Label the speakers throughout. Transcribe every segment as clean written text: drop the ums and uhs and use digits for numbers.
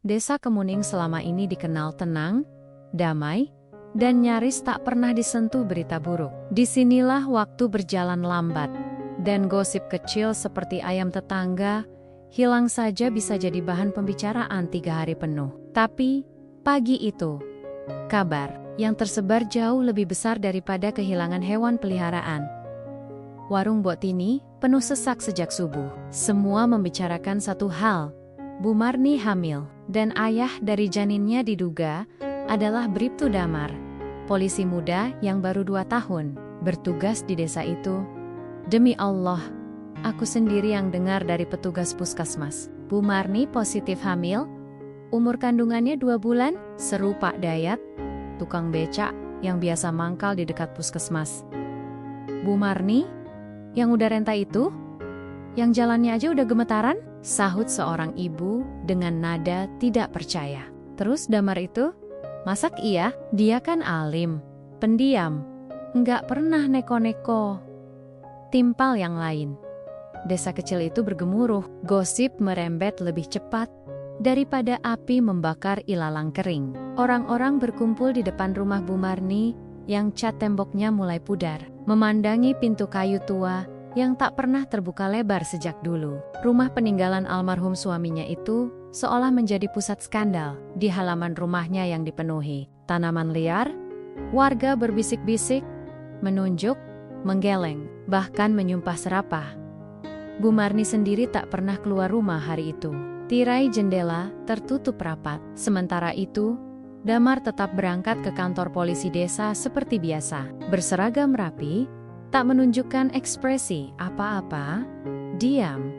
Speaker 1: Desa Kemuning selama ini dikenal tenang, damai, dan nyaris tak pernah disentuh berita buruk. Disinilah waktu berjalan lambat, dan gosip kecil seperti ayam tetangga hilang saja bisa jadi bahan pembicaraan 3 hari penuh. Tapi, pagi itu, kabar yang tersebar jauh lebih besar daripada kehilangan hewan peliharaan. Warung Botini penuh sesak sejak subuh. Semua membicarakan satu hal, Bu Marni hamil, dan ayah dari janinnya diduga adalah Bribtu Damar, polisi muda yang baru 2 tahun bertugas di desa itu. Demi Allah, aku sendiri yang dengar dari petugas puskesmas. Bu Marni positif hamil, umur kandungannya 2 bulan, seru Pak Dayat, tukang becak yang biasa mangkal di dekat puskesmas. Bu Marni, yang udah renta itu? Yang jalannya aja udah gemetaran? Sahut seorang ibu dengan nada tidak percaya. Terus Damar itu? Masak iya? Dia kan alim, pendiam, nggak pernah neko-neko. Timpal yang lain. Desa kecil itu bergemuruh, gosip merembet lebih cepat daripada api membakar ilalang kering. Orang-orang berkumpul di depan rumah Bu Marni yang cat temboknya mulai pudar, memandangi pintu kayu tua yang tak pernah terbuka lebar sejak dulu. Rumah peninggalan almarhum suaminya itu seolah menjadi pusat skandal. Di halaman rumahnya yang dipenuhi tanaman liar, warga berbisik-bisik, menunjuk, menggeleng, bahkan menyumpah serapah. Bu Marni sendiri tak pernah keluar rumah hari itu. Tirai jendela tertutup rapat. Sementara itu, Damar tetap berangkat ke kantor polisi desa seperti biasa. Berseragam rapi, tak menunjukkan ekspresi apa-apa, diam.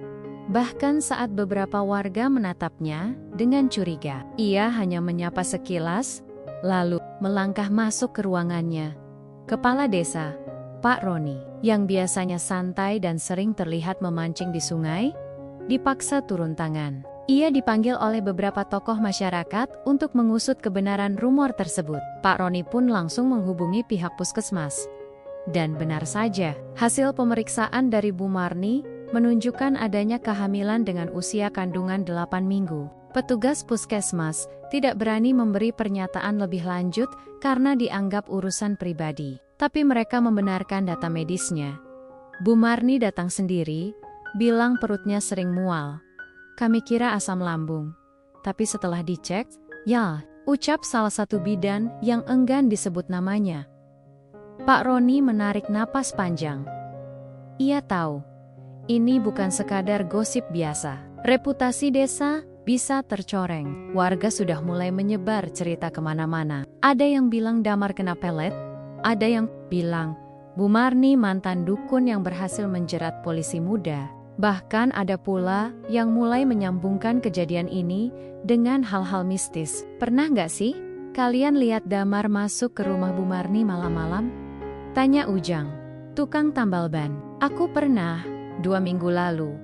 Speaker 1: Bahkan saat beberapa warga menatapnya dengan curiga, ia hanya menyapa sekilas, lalu melangkah masuk ke ruangannya. Kepala desa, Pak Roni, yang biasanya santai dan sering terlihat memancing di sungai, dipaksa turun tangan. Ia dipanggil oleh beberapa tokoh masyarakat untuk mengusut kebenaran rumor tersebut. Pak Roni pun langsung menghubungi pihak puskesmas. Dan benar saja, hasil pemeriksaan dari Bu Marni menunjukkan adanya kehamilan dengan usia kandungan 8 minggu. Petugas puskesmas tidak berani memberi pernyataan lebih lanjut karena dianggap urusan pribadi. Tapi mereka membenarkan data medisnya. Bu Marni datang sendiri, bilang perutnya sering mual. Kami kira asam lambung. Tapi setelah dicek, ya, ucap salah satu bidan yang enggan disebut namanya. Pak Roni menarik napas panjang. Ia tahu, ini bukan sekadar gosip biasa. Reputasi desa bisa tercoreng. Warga sudah mulai menyebar cerita kemana-mana. Ada yang bilang Damar kena pelet, ada yang bilang Bu Marni mantan dukun yang berhasil menjerat polisi muda. Bahkan ada pula yang mulai menyambungkan kejadian ini dengan hal-hal mistis. Pernah nggak sih kalian lihat Damar masuk ke rumah Bu Marni malam-malam? Tanya Ujang, tukang tambal ban. Aku pernah, 2 minggu lalu.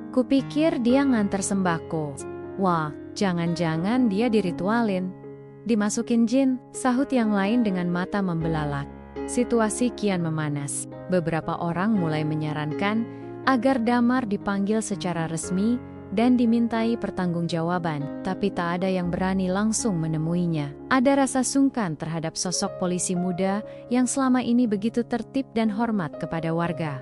Speaker 1: Kupikir dia nganter sembako. Wah, jangan-jangan dia diritualin. Dimasukin jin, sahut yang lain dengan mata membelalak. Situasi kian memanas. Beberapa orang mulai menyarankan agar Damar dipanggil secara resmi dan dimintai pertanggungjawaban, tapi tak ada yang berani langsung menemuinya. Ada rasa sungkan terhadap sosok polisi muda yang selama ini begitu tertib dan hormat kepada warga.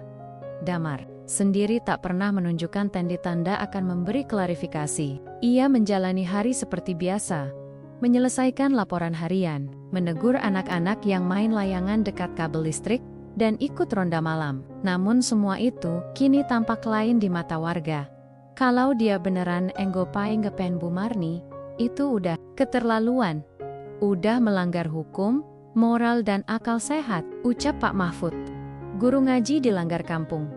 Speaker 1: Damar sendiri tak pernah menunjukkan tanda-tanda akan memberi klarifikasi. Ia menjalani hari seperti biasa, menyelesaikan laporan harian, menegur anak-anak yang main layangan dekat kabel listrik, dan ikut ronda malam. Namun semua itu kini tampak lain di mata warga. Kalau dia beneran enggopai ngepen Bu Marni, itu udah keterlaluan. Udah melanggar hukum, moral dan akal sehat, ucap Pak Mahfud. Guru ngaji dilanggar kampung.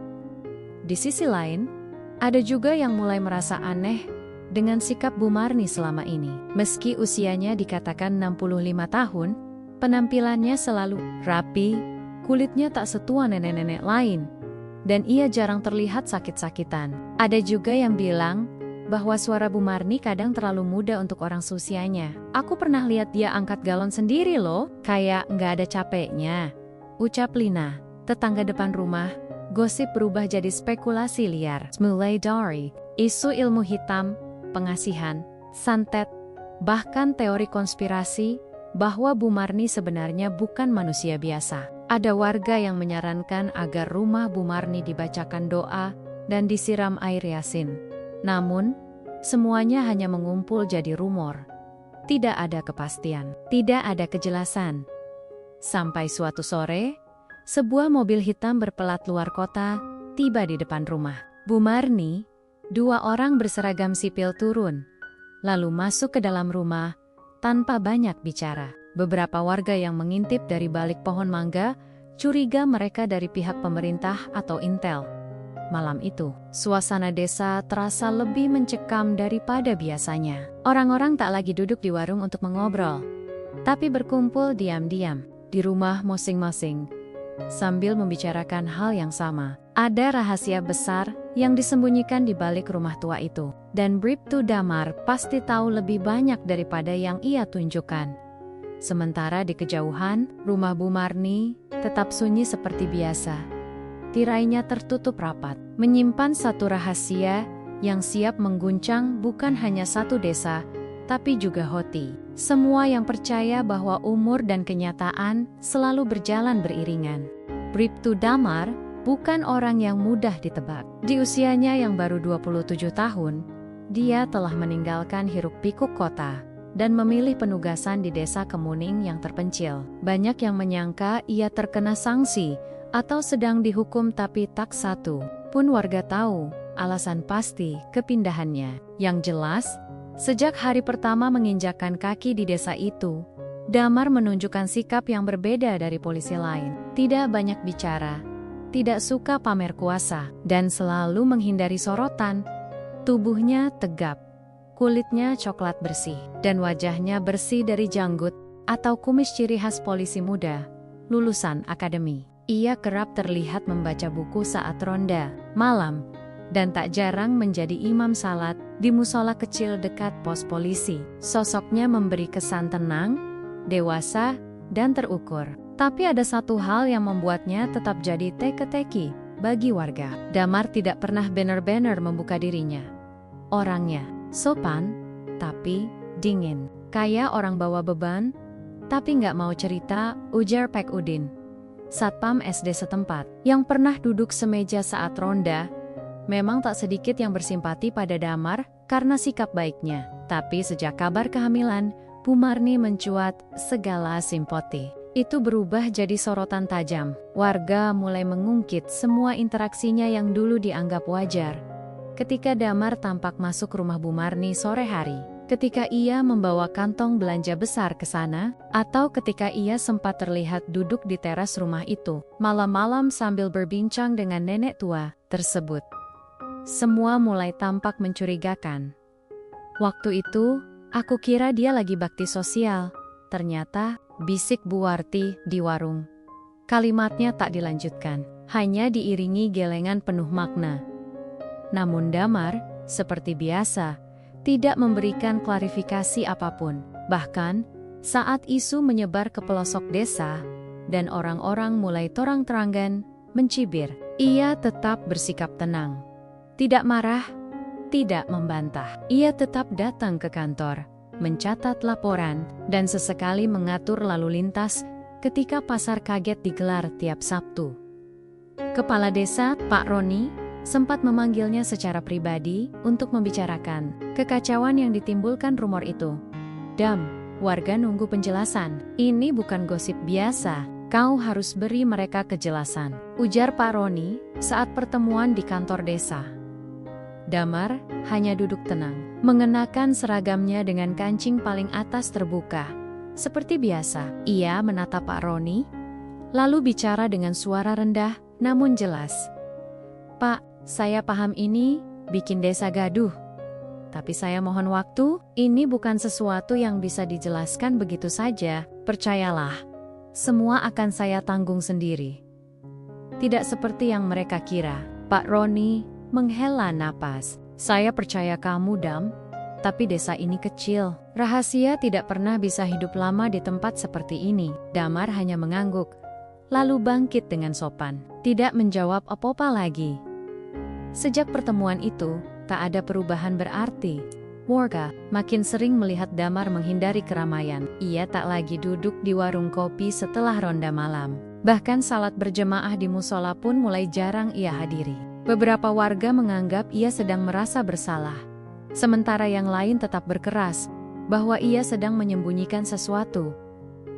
Speaker 1: Di sisi lain, ada juga yang mulai merasa aneh dengan sikap Bu Marni selama ini. Meski usianya dikatakan 65 tahun, penampilannya selalu rapi, kulitnya tak setua nenek-nenek lain, dan ia jarang terlihat sakit-sakitan. Ada juga yang bilang bahwa suara Bu Marni kadang terlalu muda untuk orang seusianya. Aku pernah lihat dia angkat galon sendiri loh, kayak nggak ada capeknya. Ucap Lina, tetangga depan rumah. Gosip berubah jadi spekulasi liar. Mulai dari isu ilmu hitam, pengasihan, santet, Bahkan teori konspirasi bahwa Bu Marni sebenarnya bukan manusia biasa. Ada warga yang menyarankan agar rumah Bu Marni dibacakan doa dan disiram air yasin. Namun, semuanya hanya mengumpul jadi rumor. Tidak ada kepastian, tidak ada kejelasan. Sampai suatu sore, sebuah mobil hitam berpelat luar kota tiba di depan rumah Bu Marni. 2 orang berseragam sipil turun, lalu masuk ke dalam rumah tanpa banyak bicara. Beberapa warga yang mengintip dari balik pohon mangga curiga mereka dari pihak pemerintah atau intel. Malam itu, suasana desa terasa lebih mencekam daripada biasanya. Orang-orang tak lagi duduk di warung untuk mengobrol, tapi berkumpul diam-diam di rumah masing-masing sambil membicarakan hal yang sama. Ada rahasia besar yang disembunyikan di balik rumah tua itu, dan Bribtu Damar pasti tahu lebih banyak daripada yang ia tunjukkan. Sementara di kejauhan, rumah Bu Marni tetap sunyi seperti biasa. Tirainya tertutup rapat, menyimpan satu rahasia yang siap mengguncang bukan hanya satu desa, tapi juga Hoti. Semua yang percaya bahwa umur dan kenyataan selalu berjalan beriringan. Bribtu Damar bukan orang yang mudah ditebak. Di usianya yang baru 27 tahun, dia telah meninggalkan hiruk-pikuk kota dan memilih penugasan di desa Kemuning yang terpencil. Banyak yang menyangka ia terkena sanksi atau sedang dihukum, tapi tak satu pun warga tahu alasan pasti kepindahannya. Yang jelas, sejak hari pertama menginjakkan kaki di desa itu, Damar menunjukkan sikap yang berbeda dari polisi lain. Tidak banyak bicara, tidak suka pamer kuasa, dan selalu menghindari sorotan. Tubuhnya tegap, kulitnya coklat bersih, dan wajahnya bersih dari janggut atau kumis, ciri khas polisi muda lulusan akademi. Ia kerap terlihat membaca buku saat ronda malam, dan tak jarang menjadi imam salat di musola kecil dekat pos polisi. Sosoknya memberi kesan tenang, dewasa, dan terukur. Tapi ada satu hal yang membuatnya tetap jadi teka-teki bagi warga. Damar tidak pernah benar-benar membuka dirinya. Orangnya sopan, tapi dingin. Kayak orang bawa beban, tapi nggak mau cerita, ujar Pak Udin, satpam SD setempat, yang pernah duduk semeja saat ronda. Memang tak sedikit yang bersimpati pada Damar karena sikap baiknya. Tapi sejak kabar kehamilan Bu Marni mencuat, segala simpati itu berubah jadi sorotan tajam. Warga mulai mengungkit semua interaksinya yang dulu dianggap wajar. Ketika Damar tampak masuk rumah Bu Marni sore hari, ketika ia membawa kantong belanja besar ke sana, atau ketika ia sempat terlihat duduk di teras rumah itu, malam-malam sambil berbincang dengan nenek tua tersebut. Semua mulai tampak mencurigakan. Waktu itu, aku kira dia lagi bakti sosial. Ternyata, bisik Bu Warti di warung. Kalimatnya tak dilanjutkan, hanya diiringi gelengan penuh makna. Namun Damar, seperti biasa, tidak memberikan klarifikasi apapun. Bahkan, saat isu menyebar ke pelosok desa, dan orang-orang mulai terang-terangan mencibir, ia tetap bersikap tenang. Tidak marah, tidak membantah. Ia tetap datang ke kantor, mencatat laporan, dan sesekali mengatur lalu lintas ketika pasar kaget digelar tiap Sabtu. Kepala desa, Pak Roni, sempat memanggilnya secara pribadi untuk membicarakan kekacauan yang ditimbulkan rumor itu. Dam, warga nunggu penjelasan. Ini bukan gosip biasa, kau harus beri mereka kejelasan, ujar Pak Roni saat pertemuan di kantor desa. Damar hanya duduk tenang, mengenakan seragamnya dengan kancing paling atas terbuka. Seperti biasa, ia menatap Pak Roni, lalu bicara dengan suara rendah namun jelas. Pak, saya paham ini bikin desa gaduh. Tapi saya mohon waktu, ini bukan sesuatu yang bisa dijelaskan begitu saja, percayalah. Semua akan saya tanggung sendiri. Tidak seperti yang mereka kira. Pak Roni menghela napas. Saya percaya kamu, Dam, tapi desa ini kecil. Rahasia tidak pernah bisa hidup lama di tempat seperti ini. Damar hanya mengangguk, lalu bangkit dengan sopan, tidak menjawab apa-apa lagi. Sejak pertemuan itu, tak ada perubahan berarti. Warga makin sering melihat Damar menghindari keramaian. Ia tak lagi duduk di warung kopi setelah ronda malam. Bahkan salat berjemaah di musola pun mulai jarang ia hadiri. Beberapa warga menganggap ia sedang merasa bersalah. Sementara yang lain tetap berkeras bahwa ia sedang menyembunyikan sesuatu.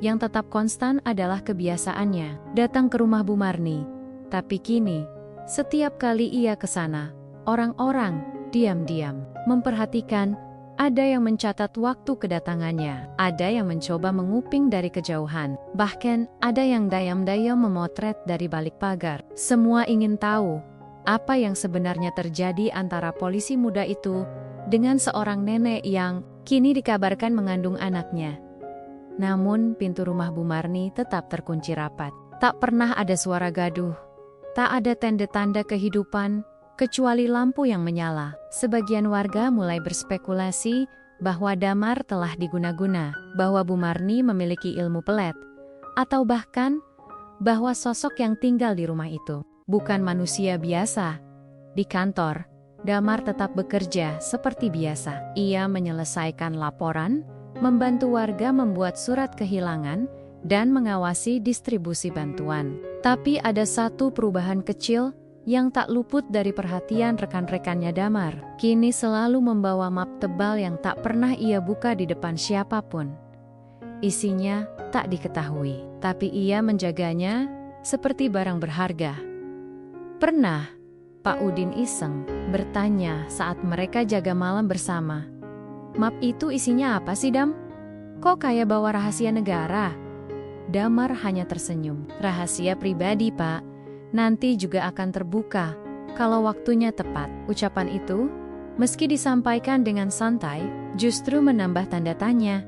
Speaker 1: Yang tetap konstan adalah kebiasaannya datang ke rumah Bu Marni. Tapi kini, setiap kali ia ke sana, orang-orang diam-diam memperhatikan. Ada yang mencatat waktu kedatangannya, ada yang mencoba menguping dari kejauhan, bahkan ada yang dayam-dayam memotret dari balik pagar. Semua ingin tahu apa yang sebenarnya terjadi antara polisi muda itu dengan seorang nenek yang kini dikabarkan mengandung anaknya. Namun pintu rumah Bu Marni tetap terkunci rapat. Tak pernah ada suara gaduh, tak ada tanda-tanda kehidupan, kecuali lampu yang menyala. Sebagian warga mulai berspekulasi bahwa Damar telah diguna-guna, bahwa Bu Marni memiliki ilmu pelet, atau bahkan bahwa sosok yang tinggal di rumah itu bukan manusia biasa. Di kantor, Damar tetap bekerja seperti biasa. Ia menyelesaikan laporan, membantu warga membuat surat kehilangan, dan mengawasi distribusi bantuan. Tapi ada satu perubahan kecil yang tak luput dari perhatian rekan-rekannya Damar. Kini selalu membawa map tebal yang tak pernah ia buka di depan siapapun. Isinya tak diketahui, tapi ia menjaganya seperti barang berharga. Pernah, Pak Udin iseng bertanya saat mereka jaga malam bersama. Map itu isinya apa sih, Dam? Kok kayak bawa rahasia negara? Damar hanya tersenyum. Rahasia pribadi, Pak. Nanti juga akan terbuka kalau waktunya tepat. Ucapan itu, meski disampaikan dengan santai, justru menambah tanda tanya.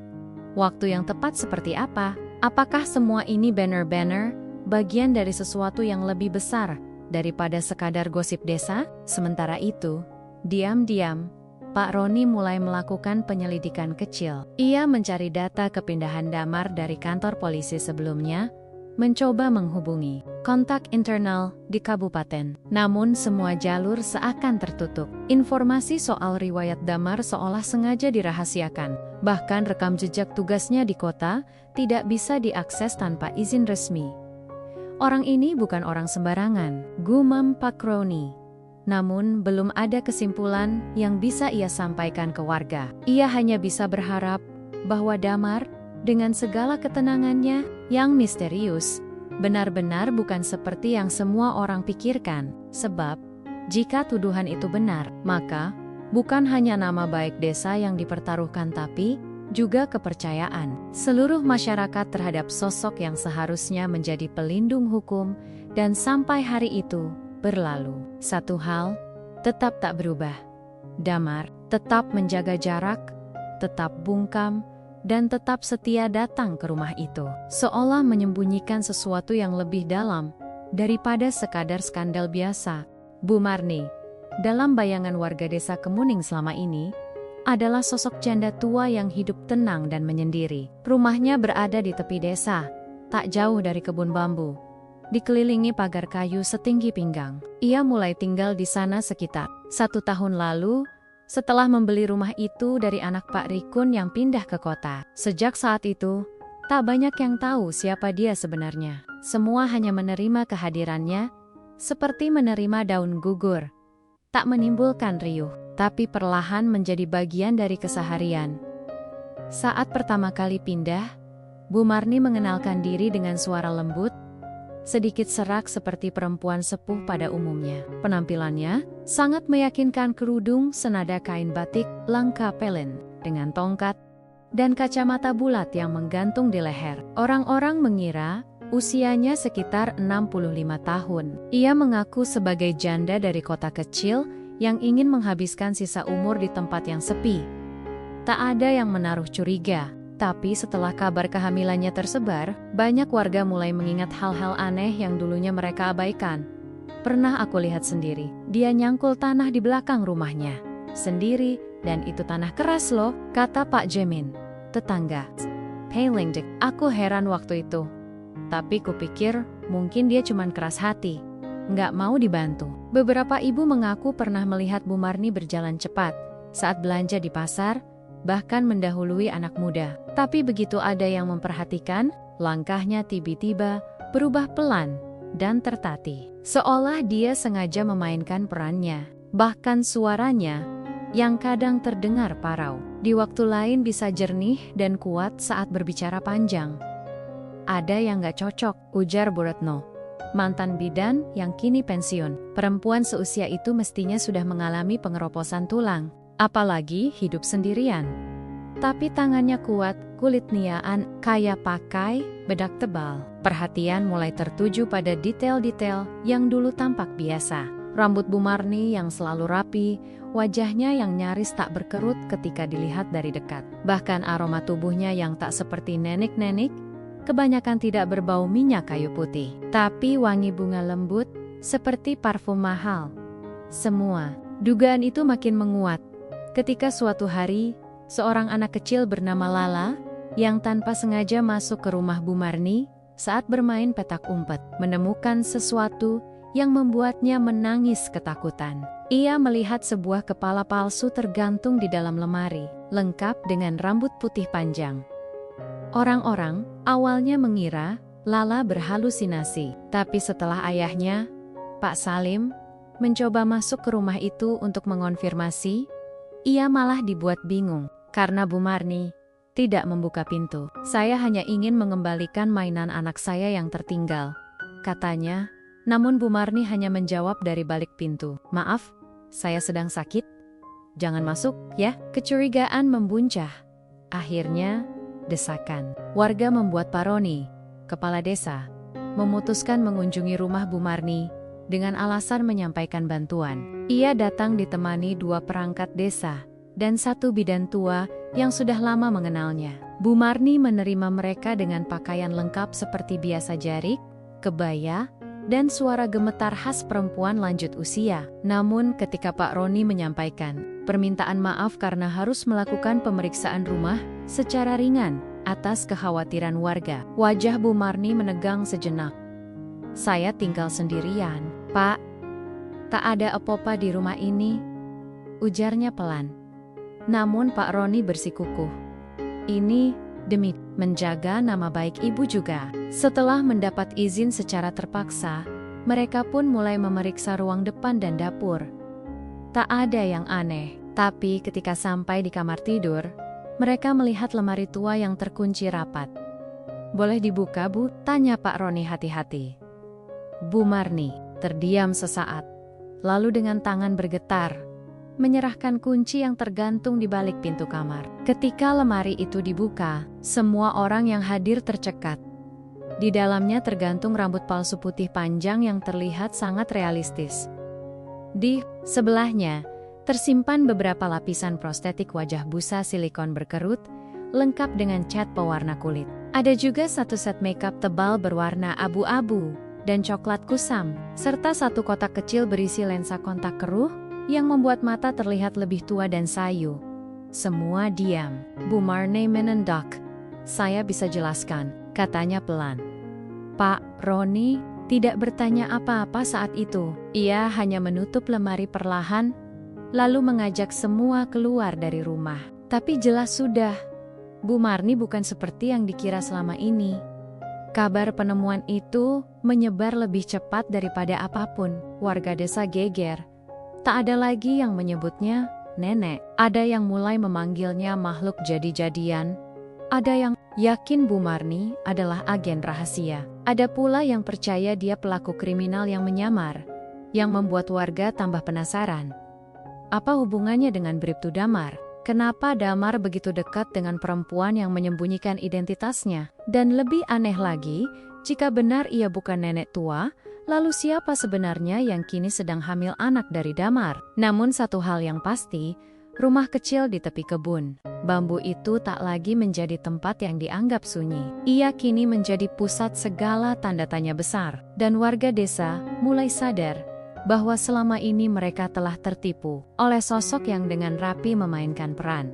Speaker 1: Waktu yang tepat seperti apa? Apakah semua ini banner-banner, bagian dari sesuatu yang lebih besar daripada sekadar gosip desa? Sementara itu, diam-diam, Pak Roni mulai melakukan penyelidikan kecil. Ia mencari data kepindahan Damar dari kantor polisi sebelumnya, mencoba menghubungi kontak internal di kabupaten. Namun semua jalur seakan tertutup. Informasi soal riwayat Damar seolah sengaja dirahasiakan. Bahkan rekam jejak tugasnya di kota tidak bisa diakses tanpa izin resmi. Orang ini bukan orang sembarangan, gumam Pak Roni. Namun belum ada kesimpulan yang bisa ia sampaikan ke warga. Ia hanya bisa berharap bahwa Damar, dengan segala ketenangannya yang misterius, benar-benar bukan seperti yang semua orang pikirkan. Sebab, jika tuduhan itu benar, maka bukan hanya nama baik desa yang dipertaruhkan tapi juga kepercayaan seluruh masyarakat terhadap sosok yang seharusnya menjadi pelindung hukum. Dan sampai hari itu berlalu, satu hal tetap tak berubah. Damar tetap menjaga jarak, tetap bungkam, dan tetap setia datang ke rumah itu, seolah menyembunyikan sesuatu yang lebih dalam daripada sekadar skandal biasa. Bu Marni, dalam bayangan warga desa Kemuning selama ini, adalah sosok janda tua yang hidup tenang dan menyendiri. Rumahnya berada di tepi desa, tak jauh dari kebun bambu, dikelilingi pagar kayu setinggi pinggang. Ia mulai tinggal di sana sekitar 1 tahun lalu, setelah membeli rumah itu dari anak Pak Rikun yang pindah ke kota. Sejak saat itu, tak banyak yang tahu siapa dia sebenarnya. Semua hanya menerima kehadirannya, seperti menerima daun gugur. Tak menimbulkan riuh, tapi perlahan menjadi bagian dari keseharian. Saat pertama kali pindah, Bu Marni mengenalkan diri dengan suara lembut, sedikit serak seperti perempuan sepuh pada umumnya. Penampilannya sangat meyakinkan, kerudung senada kain batik langka pelen dengan tongkat dan kacamata bulat yang menggantung di leher. Orang-orang mengira usianya sekitar 65 tahun. Ia mengaku sebagai janda dari kota kecil yang ingin menghabiskan sisa umur di tempat yang sepi. Tak ada yang menaruh curiga. Tapi setelah kabar kehamilannya tersebar, banyak warga mulai mengingat hal-hal aneh yang dulunya mereka abaikan. Pernah aku lihat sendiri, dia nyangkul tanah di belakang rumahnya. Sendiri, dan itu tanah keras loh, kata Pak Jemin, tetangga. Pailing dek, aku heran waktu itu. Tapi kupikir, mungkin dia cuman keras hati, nggak mau dibantu. Beberapa ibu mengaku pernah melihat Bu Marni berjalan cepat, saat belanja di pasar, bahkan mendahului anak muda. Tapi begitu ada yang memperhatikan, langkahnya tiba-tiba berubah pelan dan tertatih. Seolah dia sengaja memainkan perannya. Bahkan suaranya yang kadang terdengar parau, di waktu lain bisa jernih dan kuat saat berbicara panjang. Ada yang gak cocok, ujar Bu Retno, mantan bidan yang kini pensiun. Perempuan seusia itu mestinya sudah mengalami pengeroposan tulang, apalagi hidup sendirian. Tapi tangannya kuat, kulit niaan, kaya pakai bedak tebal. Perhatian mulai tertuju pada detail-detail yang dulu tampak biasa. Rambut Bu Marni yang selalu rapi, wajahnya yang nyaris tak berkerut ketika dilihat dari dekat. Bahkan aroma tubuhnya yang tak seperti nenek-nenek, kebanyakan tidak berbau minyak kayu putih, tapi wangi bunga lembut, seperti parfum mahal. Semua dugaan itu makin menguat ketika suatu hari, seorang anak kecil bernama Lala, yang tanpa sengaja masuk ke rumah Bu Marni saat bermain petak umpet, menemukan sesuatu yang membuatnya menangis ketakutan. Ia melihat sebuah kepala palsu tergantung di dalam lemari, lengkap dengan rambut putih panjang. Orang-orang awalnya mengira Lala berhalusinasi, tapi setelah ayahnya, Pak Salim, mencoba masuk ke rumah itu untuk mengonfirmasi, ia malah dibuat bingung karena Bu Marni tidak membuka pintu. Saya hanya ingin mengembalikan mainan anak saya yang tertinggal, katanya. Namun Bu Marni hanya menjawab dari balik pintu, maaf, saya sedang sakit, jangan masuk ya. Kecurigaan membuncah. Akhirnya, desakan warga membuat Pak Roni, kepala desa, memutuskan mengunjungi rumah Bu Marni dengan alasan menyampaikan bantuan. Ia datang ditemani 2 perangkat desa dan 1 bidan tua yang sudah lama mengenalnya. Bu Marni menerima mereka dengan pakaian lengkap seperti biasa, jarik, kebaya, dan suara gemetar khas perempuan lanjut usia. Namun ketika Pak Roni menyampaikan permintaan maaf karena harus melakukan pemeriksaan rumah secara ringan atas kekhawatiran warga, wajah Bu Marni menegang sejenak. Saya tinggal sendirian, Pak. Tak ada apa-apa di rumah ini, ujarnya pelan. Namun Pak Roni bersikukuh. Ini demi menjaga nama baik ibu juga. Setelah mendapat izin secara terpaksa, mereka pun mulai memeriksa ruang depan dan dapur. Tak ada yang aneh, tapi ketika sampai di kamar tidur, mereka melihat lemari tua yang terkunci rapat. Boleh dibuka, Bu? Tanya Pak Roni hati-hati. Bu Marni terdiam sesaat, lalu dengan tangan bergetar, menyerahkan kunci yang tergantung di balik pintu kamar. Ketika lemari itu dibuka, semua orang yang hadir tercekat. Di dalamnya tergantung rambut palsu putih panjang yang terlihat sangat realistis. Di sebelahnya, tersimpan beberapa lapisan prostetik wajah busa silikon berkerut, lengkap dengan cat pewarna kulit. Ada juga 1 set makeup tebal berwarna abu-abu dan coklat kusam, serta 1 kotak kecil berisi lensa kontak keruh, yang membuat mata terlihat lebih tua dan sayu. Semua diam. Bu Marni menendak. Saya bisa jelaskan, katanya pelan. Pak Roni tidak bertanya apa-apa saat itu. Ia hanya menutup lemari perlahan, lalu mengajak semua keluar dari rumah. Tapi jelas sudah, Bu Marni bukan seperti yang dikira selama ini. Kabar penemuan itu menyebar lebih cepat daripada apapun. Warga desa geger. Tak ada lagi yang menyebutnya nenek. Ada yang mulai memanggilnya makhluk jadi-jadian. Ada yang yakin Bu Marni adalah agen rahasia. Ada pula yang percaya dia pelaku kriminal yang menyamar, yang membuat warga tambah penasaran. Apa hubungannya dengan Bribtu Damar? Kenapa Damar begitu dekat dengan perempuan yang menyembunyikan identitasnya? Dan lebih aneh lagi, jika benar ia bukan nenek tua, lalu siapa sebenarnya yang kini sedang hamil anak dari Damar? Namun satu hal yang pasti, rumah kecil di tepi kebun bambu itu tak lagi menjadi tempat yang dianggap sunyi. Ia kini menjadi pusat segala tanda tanya besar. Dan warga desa mulai sadar bahwa selama ini mereka telah tertipu oleh sosok yang dengan rapi memainkan peran.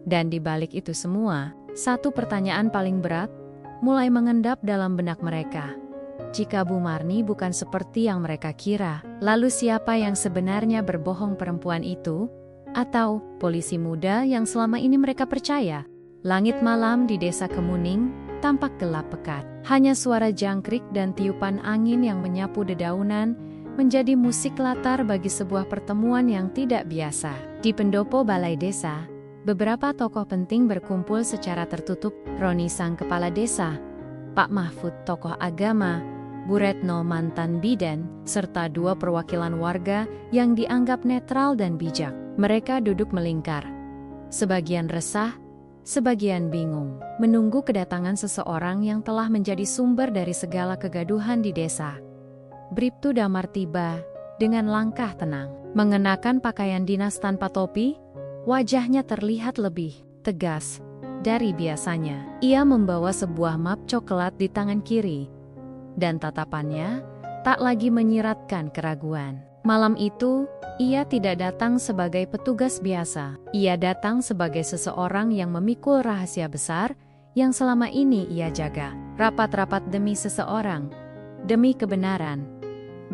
Speaker 1: Dan di balik itu semua, satu pertanyaan paling berat mulai mengendap dalam benak mereka. Jika Bu Marni bukan seperti yang mereka kira, lalu siapa yang sebenarnya berbohong perempuan itu? atau polisi muda yang selama ini mereka percaya. Langit malam di desa Kemuning tampak gelap pekat. Hanya suara jangkrik dan tiupan angin yang menyapu dedaunan menjadi musik latar bagi sebuah pertemuan yang tidak biasa. Di pendopo balai desa, beberapa tokoh penting berkumpul secara tertutup. Roni sang kepala desa, Pak Mahfud tokoh agama, Bu Retno mantan bidan, serta dua perwakilan warga yang dianggap netral dan bijak. Mereka duduk melingkar. Sebagian resah, sebagian bingung, menunggu kedatangan seseorang yang telah menjadi sumber dari segala kegaduhan di desa. Bribtu Damar tiba dengan langkah tenang. Mengenakan pakaian dinas tanpa topi, wajahnya terlihat lebih tegas dari biasanya. Ia membawa sebuah map coklat di tangan kiri, dan tatapannya tak lagi menyiratkan keraguan. Malam itu, ia tidak datang sebagai petugas biasa. Ia datang sebagai seseorang yang memikul rahasia besar yang selama ini ia jaga. Rapat-rapat demi seseorang, demi kebenaran,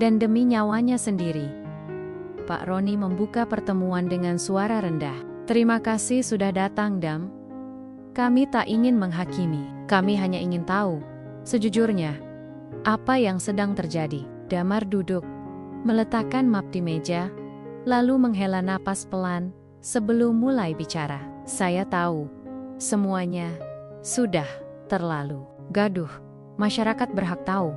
Speaker 1: dan demi nyawanya sendiri. Pak Roni membuka pertemuan dengan suara rendah. Terima kasih sudah datang, Dam. Kami tak ingin menghakimi. Kami hanya ingin tahu, sejujurnya, apa yang sedang terjadi. Damar duduk, meletakkan map di meja, lalu menghela napas pelan sebelum mulai bicara. Saya tahu, semuanya sudah terlalu gaduh. Masyarakat berhak tahu,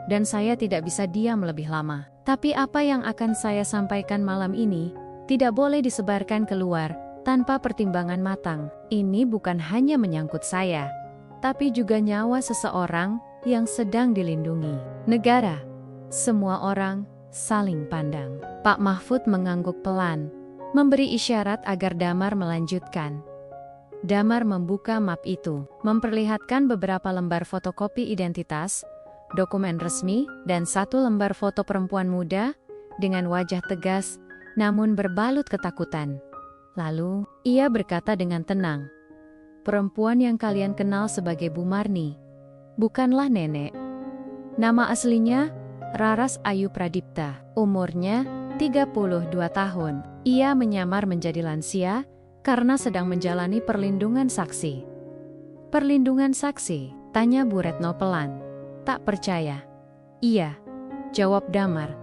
Speaker 1: dan saya tidak bisa diam lebih lama. Tapi apa yang akan saya sampaikan malam ini tidak boleh disebarkan keluar tanpa pertimbangan matang. Ini bukan hanya menyangkut saya, tapi juga nyawa seseorang yang sedang dilindungi negara. Semua orang saling pandang. Pak Mahfud mengangguk pelan, memberi isyarat agar Damar melanjutkan. Damar membuka map itu, memperlihatkan beberapa lembar fotokopi identitas, dokumen resmi, dan satu lembar foto perempuan muda dengan wajah tegas namun berbalut ketakutan. Lalu, ia berkata dengan tenang, "Perempuan yang kalian kenal sebagai Bu Marni bukanlah nenek. Nama aslinya Raras Ayu Pradipta. Umurnya 32 tahun. Ia menyamar menjadi lansia karena sedang menjalani perlindungan saksi." "Perlindungan saksi?" tanya Bu Retno pelan. "Tak percaya?" "Iya," jawab Damar.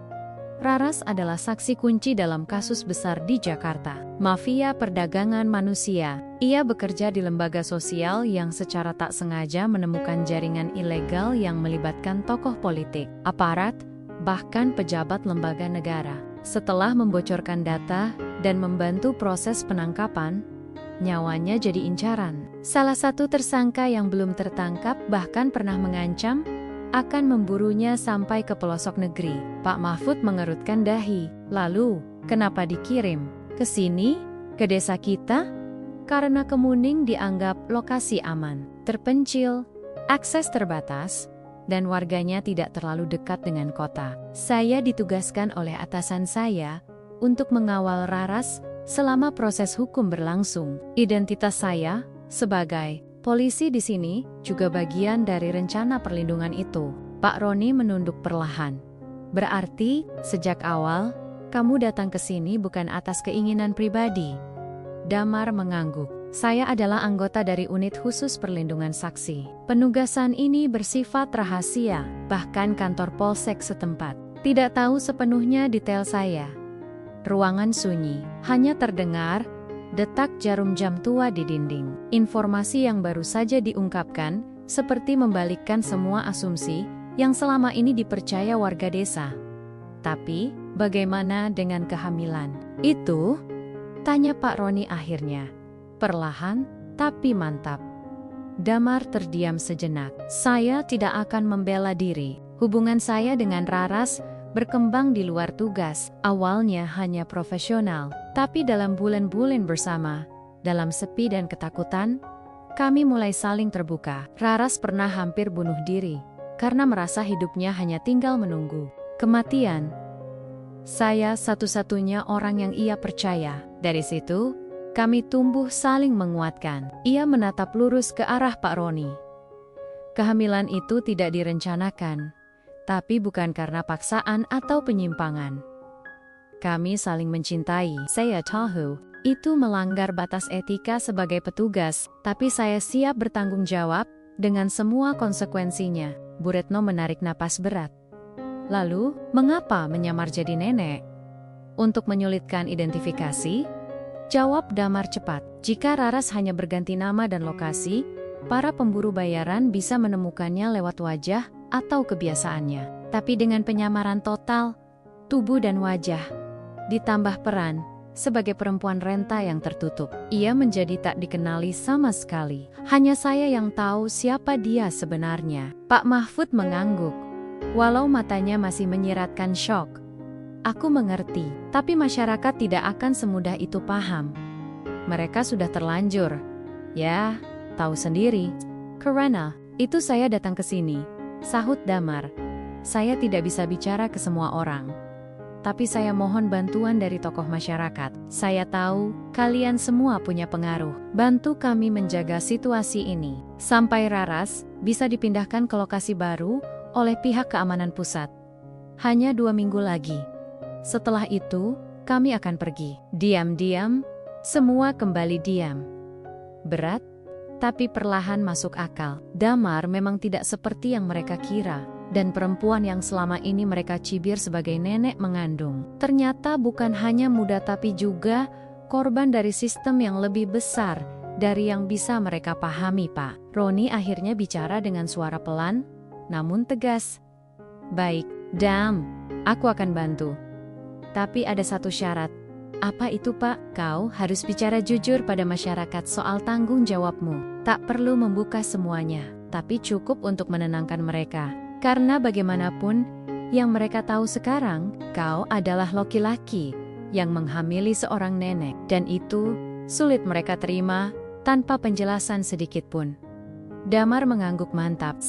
Speaker 1: "Raras adalah saksi kunci dalam kasus besar di Jakarta, mafia perdagangan manusia. Ia bekerja di lembaga sosial yang secara tak sengaja menemukan jaringan ilegal yang melibatkan tokoh politik, aparat, bahkan pejabat lembaga negara. Setelah membocorkan data dan membantu proses penangkapan, nyawanya jadi incaran. Salah satu tersangka yang belum tertangkap bahkan pernah mengancam akan memburunya sampai ke pelosok negeri." Pak Mahfud mengerutkan dahi. "Lalu, kenapa dikirim ke sini, ke desa kita?" "Karena Kemuning dianggap lokasi aman, terpencil, akses terbatas, dan warganya tidak terlalu dekat dengan kota. Saya ditugaskan oleh atasan saya untuk mengawal Raras selama proses hukum berlangsung. Identitas saya sebagai polisi di sini juga bagian dari rencana perlindungan itu." Pak Roni menunduk perlahan. "Berarti, sejak awal, kamu datang ke sini bukan atas keinginan pribadi?" Damar mengangguk. "Saya adalah anggota dari unit khusus perlindungan saksi. Penugasan ini bersifat rahasia, bahkan kantor polsek setempat tidak tahu sepenuhnya detail saya. Ruangan sunyi, hanya terdengar detak jarum jam tua di dinding. Informasi yang baru saja diungkapkan seperti membalikkan semua asumsi yang selama ini dipercaya warga desa. Tapi, bagaimana dengan kehamilan itu?" tanya Pak Roni akhirnya. Perlahan, tapi mantap. Damar terdiam sejenak. "Saya tidak akan membela diri. Hubungan saya dengan Raras berkembang di luar tugas. Awalnya hanya profesional, tapi dalam bulan-bulan bersama, dalam sepi dan ketakutan, kami mulai saling terbuka. Raras pernah hampir bunuh diri, karena merasa hidupnya hanya tinggal menunggu kematian. Saya satu-satunya orang yang ia percaya. Dari situ, kami tumbuh saling menguatkan." Ia menatap lurus ke arah Pak Roni. "Kehamilan itu tidak direncanakan, tapi bukan karena paksaan atau penyimpangan. Kami saling mencintai. Saya tahu Itu melanggar batas etika sebagai petugas, tapi saya siap bertanggung jawab dengan semua konsekuensinya. Bu Retno menarik napas berat. Lalu, mengapa menyamar jadi nenek? Untuk menyulitkan identifikasi? Jawab Damar cepat. Jika Raras hanya berganti nama dan lokasi, para pemburu bayaran bisa menemukannya lewat wajah atau kebiasaannya. Tapi dengan penyamaran total, tubuh dan wajah, ditambah peran sebagai perempuan renta yang tertutup, ia menjadi tak dikenali sama sekali. Hanya saya yang tahu siapa dia sebenarnya. Pak Mahfud mengangguk, walau matanya masih menyiratkan syok. Aku mengerti, tapi masyarakat tidak akan semudah itu paham. Mereka sudah terlanjur. Ya, tahu sendiri. Karena itu saya datang ke sini, sahut Damar. Saya tidak bisa bicara ke semua orang. Tapi saya mohon bantuan dari tokoh masyarakat. Saya tahu kalian semua punya pengaruh. Bantu kami menjaga situasi ini sampai Raras bisa dipindahkan ke lokasi baru oleh pihak keamanan pusat. Hanya 2 minggu lagi. Setelah itu, kami akan pergi. Diam-diam, semua kembali diam. Berat, tapi perlahan masuk akal. Damar memang tidak seperti yang mereka kira. Dan perempuan yang selama ini mereka cibir sebagai nenek mengandung, ternyata bukan hanya muda tapi juga korban dari sistem yang lebih besar dari yang bisa mereka pahami, Pak. Roni akhirnya bicara dengan suara pelan, namun tegas. Baik, Dam, aku akan bantu. Tapi ada satu syarat. Apa itu, Pak? Kau harus bicara jujur pada masyarakat soal tanggung jawabmu. Tak perlu membuka semuanya, tapi cukup untuk menenangkan mereka. Karena bagaimanapun, yang mereka tahu sekarang, kau adalah laki-laki yang menghamili seorang nenek. Dan itu sulit mereka terima tanpa penjelasan sedikitpun. Damar mengangguk mantap.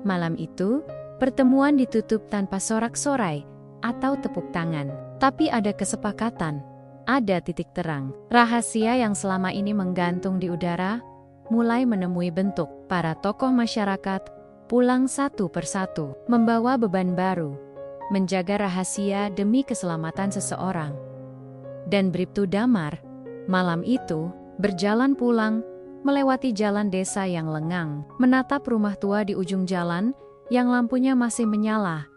Speaker 1: Malam itu, pertemuan ditutup tanpa sorak-sorai atau tepuk tangan. Tapi ada kesepakatan, ada titik terang. Rahasia yang selama ini menggantung di udara, mulai menemui bentuk. Para tokoh masyarakat pulang satu persatu, membawa beban baru, menjaga rahasia demi keselamatan seseorang. Dan Bribtu Damar, malam itu, berjalan pulang, melewati jalan desa yang lengang, menatap rumah tua di ujung jalan, yang lampunya masih menyala.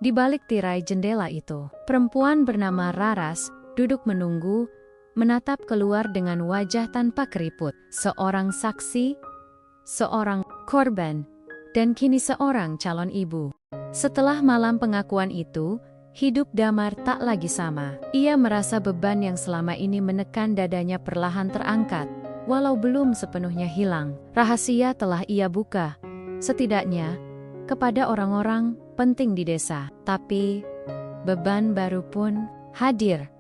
Speaker 1: Di balik tirai jendela itu, perempuan bernama Raras, duduk menunggu, menatap keluar dengan wajah tanpa keriput. Seorang saksi, seorang korban, dan kini seorang calon ibu. Setelah malam pengakuan itu, hidup Damar tak lagi sama. Ia merasa beban yang selama ini menekan dadanya perlahan terangkat, walau belum sepenuhnya hilang. Rahasia telah ia buka, setidaknya, kepada orang-orang penting di desa. Tapi, beban baru pun hadir,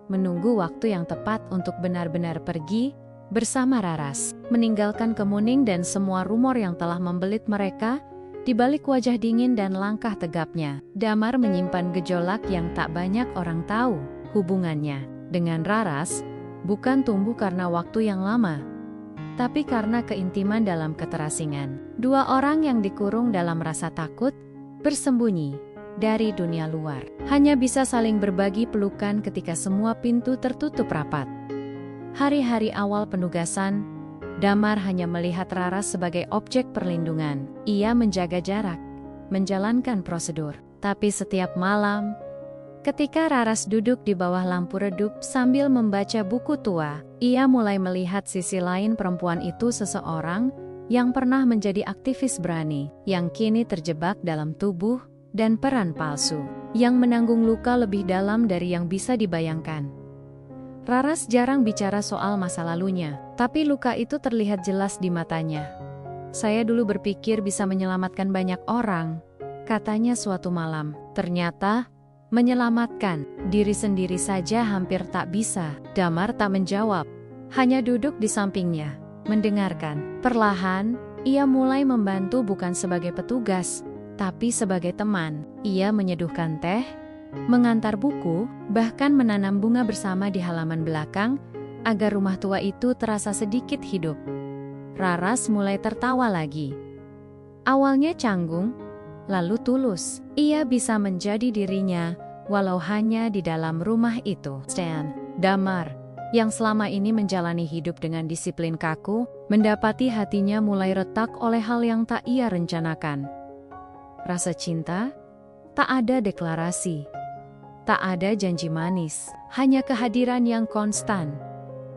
Speaker 1: menunggu waktu yang tepat untuk benar-benar pergi bersama Raras, meninggalkan Kemuning dan semua rumor yang telah membelit mereka. Di balik wajah dingin dan langkah tegapnya, Damar menyimpan gejolak yang tak banyak orang tahu. Hubungannya dengan Raras bukan tumbuh karena waktu yang lama, tapi karena keintiman dalam keterasingan. Dua orang yang dikurung dalam rasa takut, bersembunyi dari dunia luar, hanya bisa saling berbagi pelukan ketika semua pintu tertutup rapat. Hari-hari awal penugasan, Damar hanya melihat Raras sebagai objek perlindungan. Ia menjaga jarak, menjalankan prosedur. Tapi setiap malam, ketika Raras duduk di bawah lampu redup sambil membaca buku tua, ia mulai melihat sisi lain perempuan itu, seseorang yang pernah menjadi aktivis berani, yang kini terjebak dalam tubuh dan peran palsu, yang menanggung luka lebih dalam dari yang bisa dibayangkan. Raras jarang bicara soal masa lalunya, tapi luka itu terlihat jelas di matanya. Saya dulu berpikir bisa menyelamatkan banyak orang, katanya suatu malam. Ternyata, menyelamatkan diri sendiri saja hampir tak bisa. Damar tak menjawab, hanya duduk di sampingnya, mendengarkan. Perlahan, ia mulai membantu bukan sebagai petugas, tapi sebagai teman. Ia menyeduhkan teh, mengantar buku, bahkan menanam bunga bersama di halaman belakang, agar rumah tua itu terasa sedikit hidup. Raras mulai tertawa lagi. Awalnya canggung, lalu tulus. Ia bisa menjadi dirinya, walau hanya di dalam rumah itu. Stan, Damar, yang selama ini menjalani hidup dengan disiplin kaku, mendapati hatinya mulai retak oleh hal yang tak ia rencanakan. Rasa cinta, tak ada deklarasi, tak ada janji manis, hanya kehadiran yang konstan,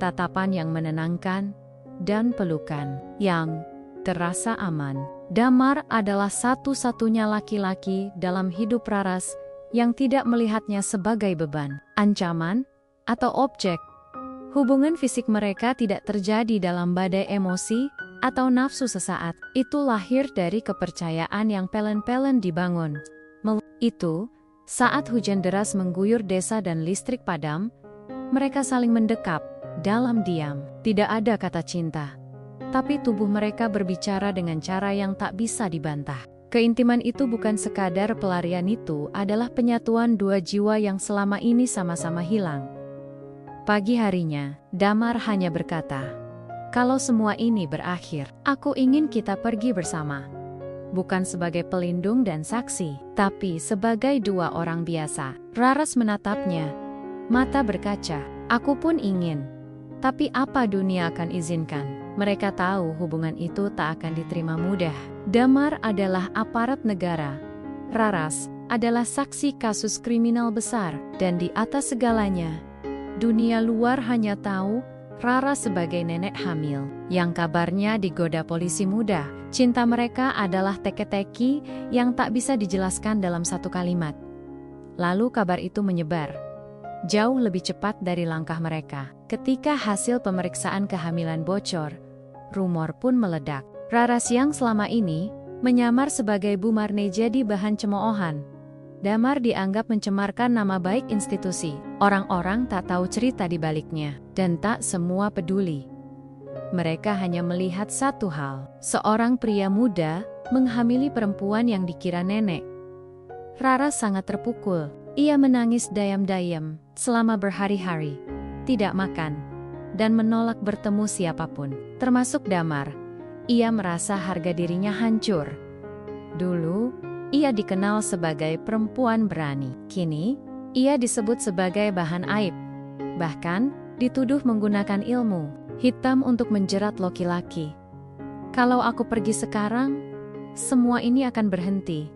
Speaker 1: tatapan yang menenangkan, dan pelukan yang terasa aman. Damar adalah satu-satunya laki-laki dalam hidup Raras yang tidak melihatnya sebagai beban, ancaman, atau objek. Hubungan fisik mereka tidak terjadi dalam badai emosi atau nafsu sesaat. Itu lahir dari kepercayaan yang pelan-pelan dibangun. Itu, saat hujan deras mengguyur desa dan listrik padam, mereka saling mendekap, dalam diam. Tidak ada kata cinta. Tapi tubuh mereka berbicara dengan cara yang tak bisa dibantah. Keintiman itu bukan sekadar pelarian, itu adalah penyatuan dua jiwa yang selama ini sama-sama hilang. Pagi harinya, Damar hanya berkata, "Kalau semua ini berakhir, aku ingin kita pergi bersama. Bukan sebagai pelindung dan saksi, tapi sebagai dua orang biasa." Raras menatapnya, mata berkaca. "Aku pun ingin. Tapi apa dunia akan izinkan?" Mereka tahu hubungan itu tak akan diterima mudah. Damar adalah aparat negara. Raras adalah saksi kasus kriminal besar. Dan di atas segalanya, dunia luar hanya tahu Rara sebagai nenek hamil, yang kabarnya digoda polisi muda. Cinta mereka adalah teka-teki yang tak bisa dijelaskan dalam satu kalimat. Lalu kabar itu menyebar, jauh lebih cepat dari langkah mereka. Ketika hasil pemeriksaan kehamilan bocor, rumor pun meledak. Raras yang selama ini menyamar sebagai Bu Marne jadi bahan cemoohan. Damar dianggap mencemarkan nama baik institusi. Orang-orang tak tahu cerita di baliknya, dan tak semua peduli. Mereka hanya melihat satu hal, seorang pria muda menghamili perempuan yang dikira nenek. Rara sangat terpukul. Ia menangis dayam-dayam selama berhari-hari, tidak makan, dan menolak bertemu siapapun, termasuk Damar. Ia merasa harga dirinya hancur. Dulu, ia dikenal sebagai perempuan berani. Kini, ia disebut sebagai bahan aib. Bahkan, dituduh menggunakan ilmu hitam untuk menjerat laki-laki. "Kalau aku pergi sekarang, semua ini akan berhenti,"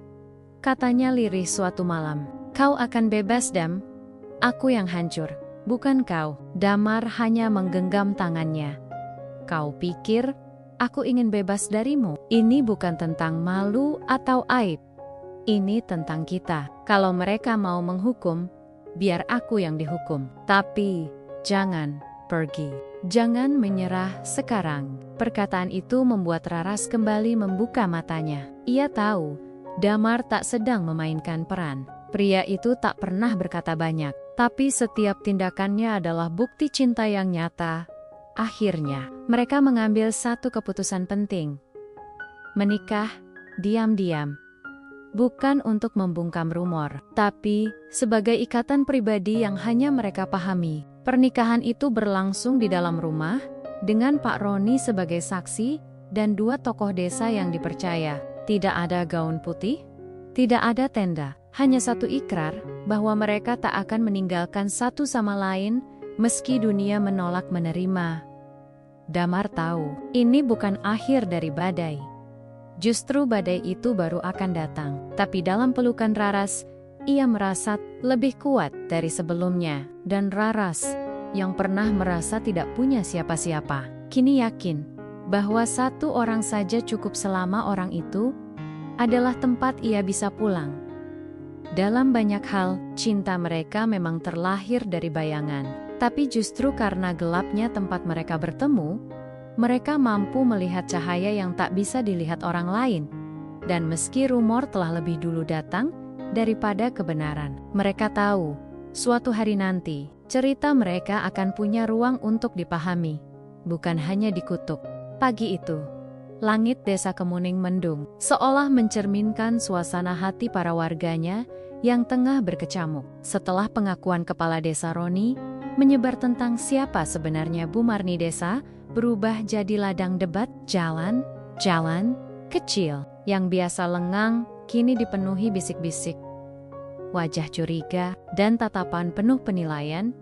Speaker 1: katanya lirih suatu malam. "Kau akan bebas, Dam. Aku yang hancur, bukan kau." Damar hanya menggenggam tangannya. "Kau pikir aku ingin bebas darimu? Ini bukan tentang malu atau aib. Ini tentang kita. Kalau mereka mau menghukum, biar aku yang dihukum. Tapi, jangan pergi. Jangan menyerah sekarang." Perkataan itu membuat Raras kembali membuka matanya. Ia tahu, Damar tak sedang memainkan peran. Pria itu tak pernah berkata banyak, tapi setiap tindakannya adalah bukti cinta yang nyata. Akhirnya, mereka mengambil satu keputusan penting. Menikah, diam-diam. Bukan untuk membungkam rumor, tapi sebagai ikatan pribadi yang hanya mereka pahami. Pernikahan itu berlangsung di dalam rumah, dengan Pak Roni sebagai saksi, dan dua tokoh desa yang dipercaya. Tidak ada gaun putih, tidak ada tenda, hanya satu ikrar, bahwa mereka tak akan meninggalkan satu sama lain, meski dunia menolak menerima. Damar tahu, ini bukan akhir dari badai. Justru badai itu baru akan datang. Tapi dalam pelukan Raras, ia merasa lebih kuat dari sebelumnya. Dan Raras, yang pernah merasa tidak punya siapa-siapa, kini yakin bahwa satu orang saja cukup selama orang itu adalah tempat ia bisa pulang. Dalam banyak hal, cinta mereka memang terlahir dari bayangan. Tapi justru karena gelapnya tempat mereka bertemu, mereka mampu melihat cahaya yang tak bisa dilihat orang lain. Dan meski rumor telah lebih dulu datang daripada kebenaran, mereka tahu, suatu hari nanti, cerita mereka akan punya ruang untuk dipahami, bukan hanya dikutuk. Pagi itu, langit desa Kemuning mendung, seolah mencerminkan suasana hati para warganya yang tengah berkecamuk. Setelah pengakuan Kepala Desa Roni menyebar tentang siapa sebenarnya Bu Marni, desa berubah jadi ladang debat. Jalan kecil yang biasa lengang kini dipenuhi bisik-bisik, wajah curiga, dan tatapan penuh penilaian.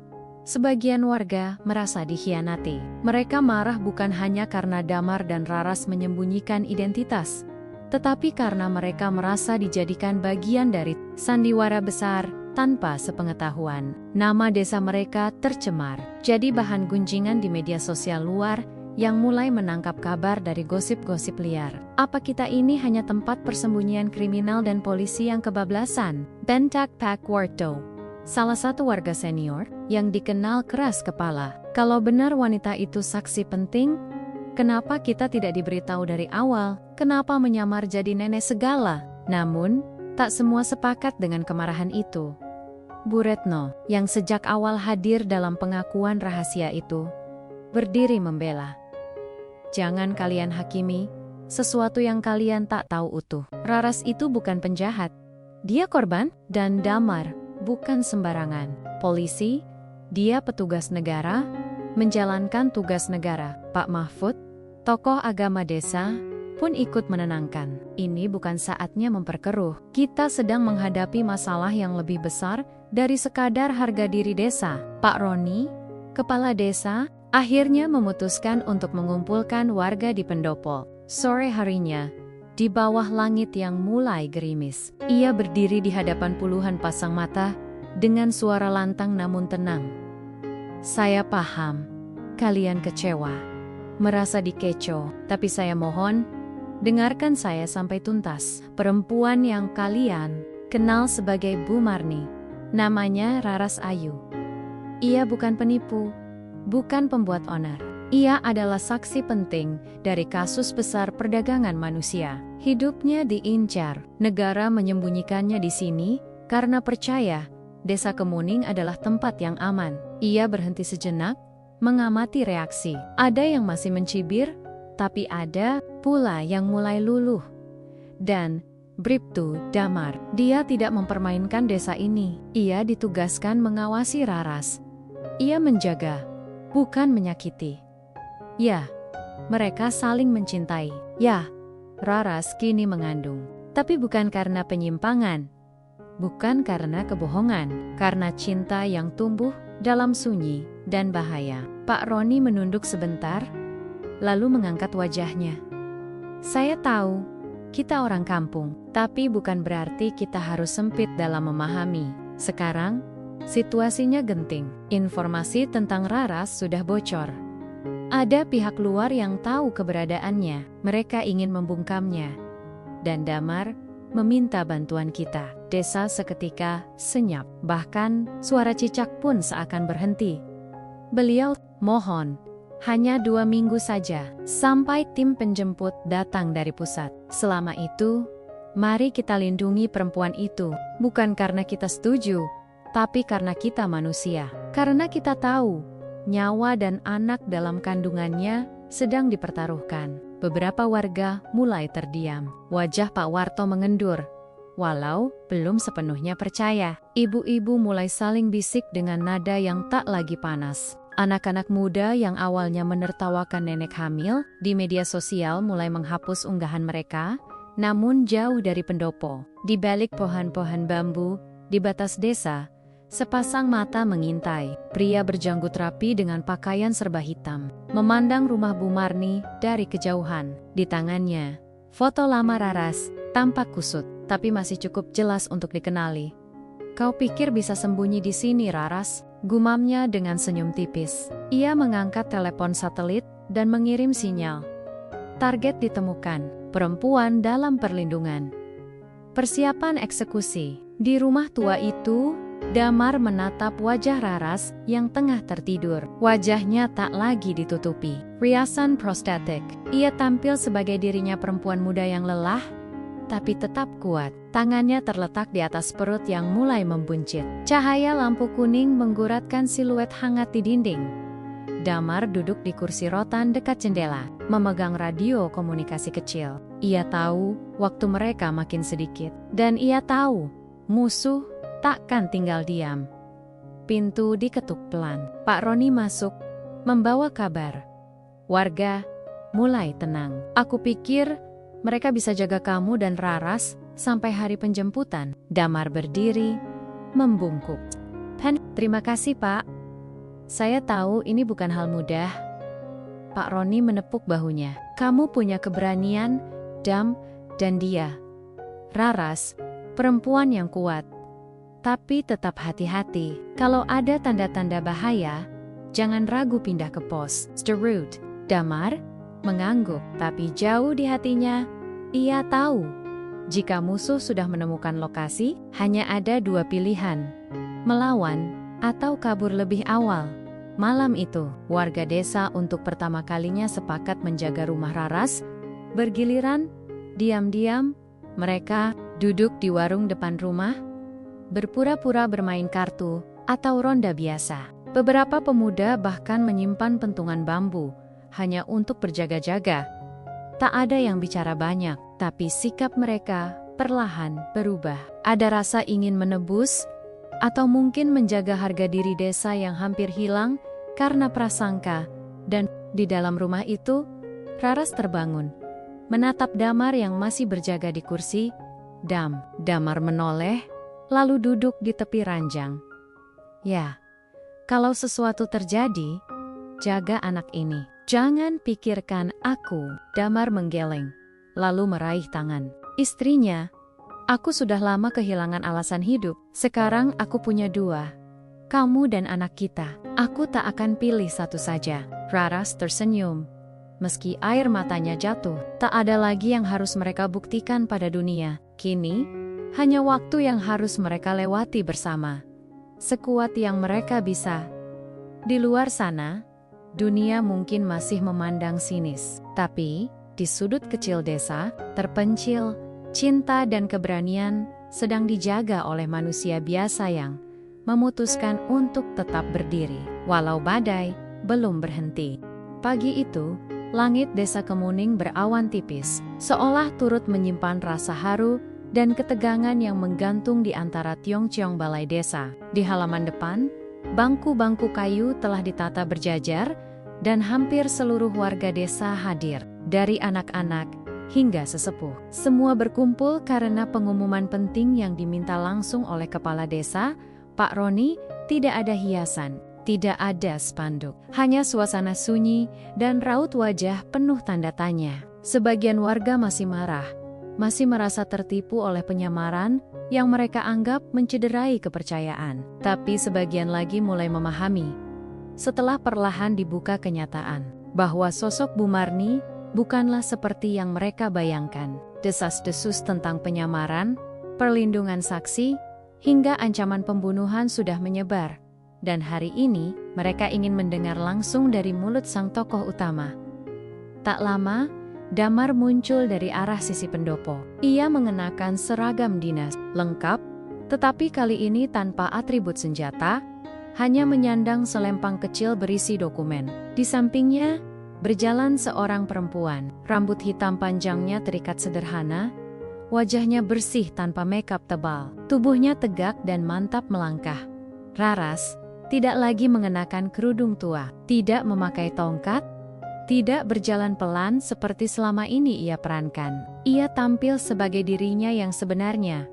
Speaker 1: Sebagian warga merasa dikhianati. Mereka marah bukan hanya karena Damar dan Raras menyembunyikan identitas, tetapi karena mereka merasa dijadikan bagian dari sandiwara besar tanpa sepengetahuan. Nama desa mereka tercemar, jadi bahan gunjingan di media sosial luar yang mulai menangkap kabar dari gosip-gosip liar. Apa kita ini hanya tempat persembunyian kriminal dan polisi yang kebablasan? Bentak Pakwarto, salah satu warga senior yang dikenal keras kepala. Kalau benar wanita itu saksi penting, kenapa kita tidak diberitahu dari awal? Kenapa menyamar jadi nenek segala? Namun, tak semua sepakat dengan kemarahan itu. Bu Retno, yang sejak awal hadir dalam pengakuan rahasia itu, berdiri membela. Jangan kalian hakimi sesuatu yang kalian tak tahu utuh. Raras itu bukan penjahat. Dia korban, dan Damar bukan sembarangan polisi. Dia petugas negara, menjalankan tugas negara. Pak Mahfud, tokoh agama desa, pun ikut menenangkan. Ini bukan saatnya memperkeruh. Kita sedang menghadapi masalah yang lebih besar dari sekadar harga diri desa. Pak Roni, kepala desa, akhirnya memutuskan untuk mengumpulkan warga di pendopo. Sore harinya, di bawah langit yang mulai gerimis, ia berdiri di hadapan puluhan pasang mata dengan suara lantang namun tenang. Saya paham, kalian kecewa, merasa dikecoh, tapi saya mohon, dengarkan saya sampai tuntas. Perempuan yang kalian kenal sebagai Bu Marni, namanya Raras Ayu. Ia bukan penipu, bukan pembuat onar. Ia adalah saksi penting dari kasus besar perdagangan manusia. Hidupnya diincar, negara menyembunyikannya di sini karena percaya Desa Kemuning adalah tempat yang aman. Ia berhenti sejenak, mengamati reaksi. Ada yang masih mencibir, tapi ada pula yang mulai luluh. Dan Bribtu Damar, dia tidak mempermainkan desa ini. Ia ditugaskan mengawasi Raras. Ia menjaga, bukan menyakiti. Ya, mereka saling mencintai. Ya, Raras kini mengandung. Tapi bukan karena penyimpangan. Bukan karena kebohongan, karena cinta yang tumbuh dalam sunyi dan bahaya. Pak Roni menunduk sebentar, lalu mengangkat wajahnya. Saya tahu, kita orang kampung, tapi bukan berarti kita harus sempit dalam memahami. Sekarang, situasinya genting. Informasi tentang Raras sudah bocor. Ada pihak luar yang tahu keberadaannya, mereka ingin membungkamnya. Dan Damar meminta bantuan kita. Desa seketika senyap, bahkan suara cicak pun seakan berhenti. Beliau mohon, hanya 2 minggu saja, sampai tim penjemput datang dari pusat. Selama itu, mari kita lindungi perempuan itu, bukan karena kita setuju, tapi karena kita manusia. Karena kita tahu, nyawa dan anak dalam kandungannya sedang dipertaruhkan. Beberapa warga mulai terdiam. Wajah Pak Warto mengendur, walau belum sepenuhnya percaya. Ibu-ibu mulai saling bisik dengan nada yang tak lagi panas. Anak-anak muda yang awalnya menertawakan nenek hamil di media sosial mulai menghapus unggahan mereka, namun jauh dari pendopo. Di balik pohon-pohon bambu, di batas desa, sepasang mata mengintai. Pria berjanggut rapi dengan pakaian serba hitam, memandang rumah Bu Marni dari kejauhan. Di tangannya, foto lama Raras, tampak kusut, tapi masih cukup jelas untuk dikenali. Kau pikir bisa sembunyi di sini, Raras? Gumamnya dengan senyum tipis. Ia mengangkat telepon satelit dan mengirim sinyal. Target ditemukan, perempuan dalam perlindungan. Persiapan eksekusi. Di rumah tua itu, Damar menatap wajah Raras yang tengah tertidur. Wajahnya tak lagi ditutupi riasan prostetik. Ia tampil sebagai dirinya perempuan muda yang lelah, tapi tetap kuat. Tangannya terletak di atas perut yang mulai membuncit. Cahaya lampu kuning mengguratkan siluet hangat di dinding. Damar duduk di kursi rotan dekat jendela, memegang radio komunikasi kecil. Ia tahu waktu mereka makin sedikit, dan ia tahu musuh takkan tinggal diam. Pintu diketuk pelan. Pak Roni masuk, membawa kabar. Warga mulai tenang. Aku pikir mereka bisa jaga kamu dan Raras sampai hari penjemputan. Damar berdiri, membungkuk. Terima kasih, Pak. Saya tahu ini bukan hal mudah. Pak Roni menepuk bahunya. Kamu punya keberanian, Dam, dan dia, Raras, perempuan yang kuat. Tapi tetap hati-hati. Kalau ada tanda-tanda bahaya, jangan ragu pindah ke pos. Sterut. Damar mengangguk, tapi jauh di hatinya, ia tahu. Jika musuh sudah menemukan lokasi, hanya ada dua pilihan. Melawan, atau kabur lebih awal. Malam itu, warga desa untuk pertama kalinya sepakat menjaga rumah Raras. Bergiliran, diam-diam, mereka duduk di warung depan rumah, berpura-pura bermain kartu atau ronda biasa. Beberapa pemuda bahkan menyimpan pentungan bambu, hanya untuk berjaga-jaga. Tak ada yang bicara banyak, tapi sikap mereka perlahan berubah. Ada rasa ingin menebus, atau mungkin menjaga harga diri desa yang hampir hilang karena prasangka. Dan di dalam rumah itu, Raras terbangun, menatap Damar yang masih berjaga di kursi. Damar menoleh, lalu duduk di tepi ranjang. Ya, kalau sesuatu terjadi, jaga anak ini. Jangan pikirkan aku. Damar menggeleng, lalu meraih tangan istrinya. Aku sudah lama kehilangan alasan hidup. Sekarang aku punya dua. Kamu dan anak kita. Aku tak akan pilih satu saja. Raras tersenyum. Meski air matanya jatuh, tak ada lagi yang harus mereka buktikan pada dunia. Kini, hanya waktu yang harus mereka lewati bersama. Sekuat yang mereka bisa. Di luar sana, dunia mungkin masih memandang sinis. Tapi, di sudut kecil desa, terpencil, cinta dan keberanian sedang dijaga oleh manusia biasa yang memutuskan untuk tetap berdiri, walau badai belum berhenti. Pagi itu, langit desa Kemuning berawan tipis, seolah turut menyimpan rasa haru dan ketegangan yang menggantung di antara tiong-tiong balai desa. Di halaman depan, bangku-bangku kayu telah ditata berjajar, dan hampir seluruh warga desa hadir, dari anak-anak hingga sesepuh. Semua berkumpul karena pengumuman penting yang diminta langsung oleh kepala desa, Pak Roni. Tidak ada hiasan, tidak ada spanduk, hanya suasana sunyi dan raut wajah penuh tanda tanya. Sebagian warga masih marah, masih merasa tertipu oleh penyamaran yang mereka anggap mencederai kepercayaan. Tapi sebagian lagi mulai memahami, setelah perlahan dibuka kenyataan, bahwa sosok Bu Marni bukanlah seperti yang mereka bayangkan. Desas-desus tentang penyamaran, perlindungan saksi, hingga ancaman pembunuhan sudah menyebar. Dan hari ini, mereka ingin mendengar langsung dari mulut sang tokoh utama. Tak lama, Damar muncul dari arah sisi pendopo. Ia mengenakan seragam dinas, lengkap, tetapi kali ini tanpa atribut senjata, hanya menyandang selempang kecil berisi dokumen. Di sampingnya, berjalan seorang perempuan. Rambut hitam panjangnya terikat sederhana, wajahnya bersih tanpa makeup tebal. Tubuhnya tegak dan mantap melangkah. Raras tidak lagi mengenakan kerudung tua, tidak memakai tongkat, tidak berjalan pelan seperti selama ini ia perankan. Ia tampil sebagai dirinya yang sebenarnya.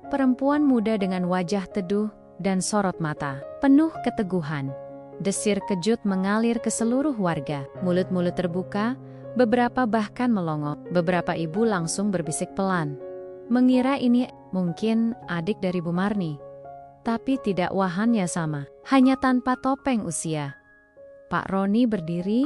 Speaker 1: Perempuan muda dengan wajah teduh dan sorot mata penuh keteguhan. Desir kejut mengalir ke seluruh warga. Mulut-mulut terbuka, beberapa bahkan melongo. Beberapa ibu langsung berbisik pelan, mengira ini mungkin adik dari Bu Marni. Tapi tidak, wahannya sama, hanya tanpa topeng usia. Pak Roni berdiri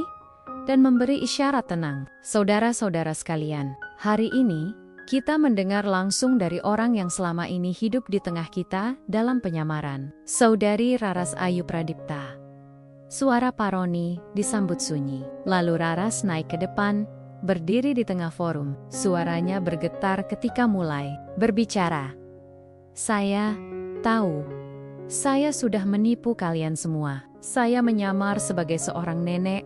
Speaker 1: dan memberi isyarat tenang. Saudara-saudara sekalian, hari ini kita mendengar langsung dari orang yang selama ini hidup di tengah kita dalam penyamaran. Saudari Raras Ayu Pradipta. Suara Pak Roni disambut sunyi. Lalu Raras naik ke depan, berdiri di tengah forum. Suaranya bergetar ketika mulai berbicara. Saya tahu, saya sudah menipu kalian semua. Saya menyamar sebagai seorang nenek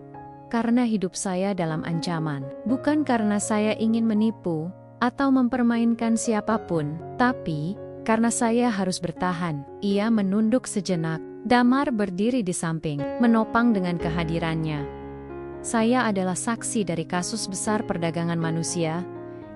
Speaker 1: karena hidup saya dalam ancaman. Bukan karena saya ingin menipu atau mempermainkan siapapun, tapi karena saya harus bertahan. Ia menunduk sejenak. Damar berdiri di samping, menopang dengan kehadirannya. Saya adalah saksi dari kasus besar perdagangan manusia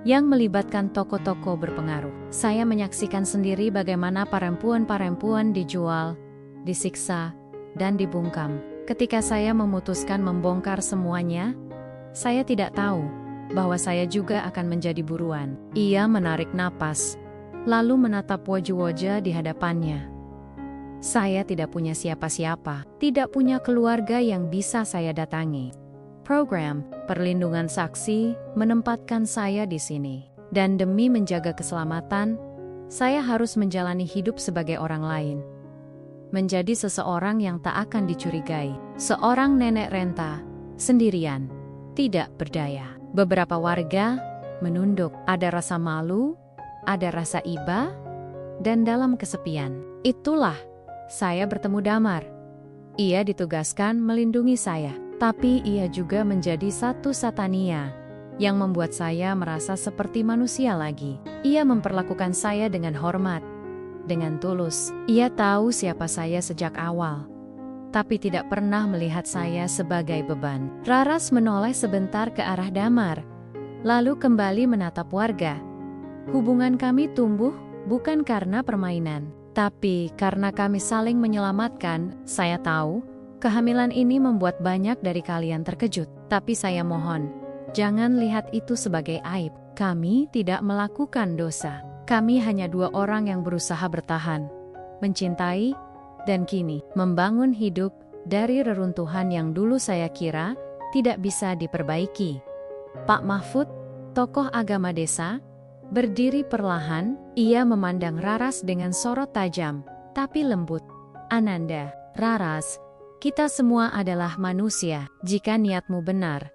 Speaker 1: yang melibatkan tokoh-tokoh berpengaruh. Saya menyaksikan sendiri bagaimana perempuan-perempuan dijual, disiksa, dan dibungkam. Ketika saya memutuskan membongkar semuanya, saya tidak tahu bahwa saya juga akan menjadi buruan. Ia menarik napas, lalu menatap wajah-wajah di hadapannya. Saya tidak punya siapa-siapa, tidak punya keluarga yang bisa saya datangi. Program perlindungan saksi menempatkan saya di sini. Dan demi menjaga keselamatan, saya harus menjalani hidup sebagai orang lain. Menjadi seseorang yang tak akan dicurigai. Seorang nenek renta, sendirian, tidak berdaya. Beberapa warga menunduk, ada rasa malu, ada rasa iba, dan dalam kesepian. Itulah saya bertemu Damar. Ia ditugaskan melindungi saya, tapi ia juga menjadi satu Satania yang membuat saya merasa seperti manusia lagi. Ia memperlakukan saya dengan hormat, dengan tulus. Ia tahu siapa saya sejak awal, tapi tidak pernah melihat saya sebagai beban. Raras menoleh sebentar ke arah Damar, lalu kembali menatap warga. Hubungan kami tumbuh bukan karena permainan, tapi karena kami saling menyelamatkan. Saya tahu, kehamilan ini membuat banyak dari kalian terkejut, tapi saya mohon, jangan lihat itu sebagai aib. Kami tidak melakukan dosa. Kami hanya dua orang yang berusaha bertahan, mencintai, dan kini membangun hidup dari reruntuhan yang dulu saya kira tidak bisa diperbaiki. Pak Mahfud, tokoh agama desa, berdiri perlahan. Ia memandang Raras dengan sorot tajam, tapi lembut. Ananda, Raras, kita semua adalah manusia. Jika niatmu benar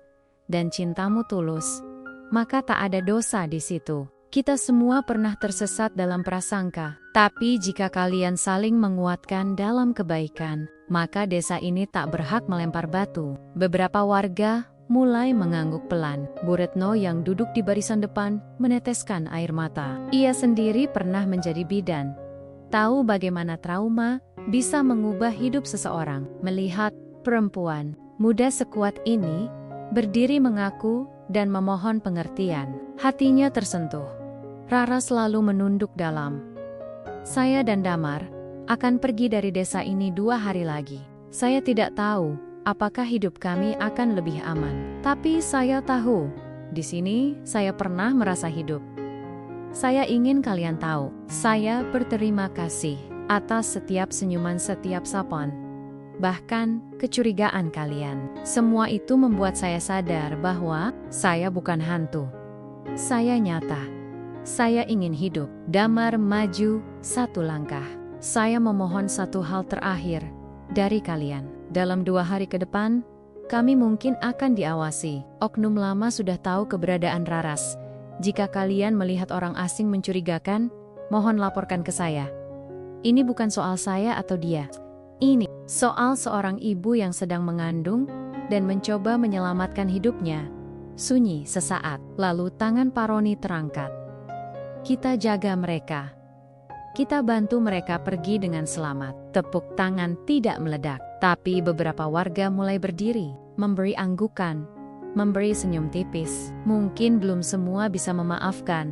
Speaker 1: dan cintamu tulus, maka tak ada dosa di situ. Kita semua pernah tersesat dalam prasangka, tapi jika kalian saling menguatkan dalam kebaikan, maka desa ini tak berhak melempar batu. Beberapa warga mulai mengangguk pelan. Bu Retno yang duduk di barisan depan meneteskan air mata. Ia sendiri pernah menjadi bidan, tahu bagaimana trauma bisa mengubah hidup seseorang. Melihat perempuan muda sekuat ini berdiri mengaku dan memohon pengertian, hatinya tersentuh. Raras lalu menunduk dalam. Saya dan Damar akan pergi dari desa ini 2 hari lagi. Saya tidak tahu apakah hidup kami akan lebih aman. Tapi saya tahu, di sini saya pernah merasa hidup. Saya ingin kalian tahu, saya berterima kasih atas setiap senyuman, setiap sapaan, bahkan kecurigaan kalian. Semua itu membuat saya sadar bahwa saya bukan hantu. Saya nyata. Saya ingin hidup. Damar maju 1 langkah. Saya memohon satu hal terakhir dari kalian. Dalam 2 hari ke depan, kami mungkin akan diawasi. Oknum lama sudah tahu keberadaan Raras. Jika kalian melihat orang asing mencurigakan, mohon laporkan ke saya. Ini bukan soal saya atau dia. Ini soal seorang ibu yang sedang mengandung dan mencoba menyelamatkan hidupnya. Sunyi sesaat, lalu tangan Paroni terangkat. Kita jaga mereka. Kita bantu mereka pergi dengan selamat. Tepuk tangan tidak meledak, tapi beberapa warga mulai berdiri, memberi anggukan, memberi senyum tipis. Mungkin belum semua bisa memaafkan,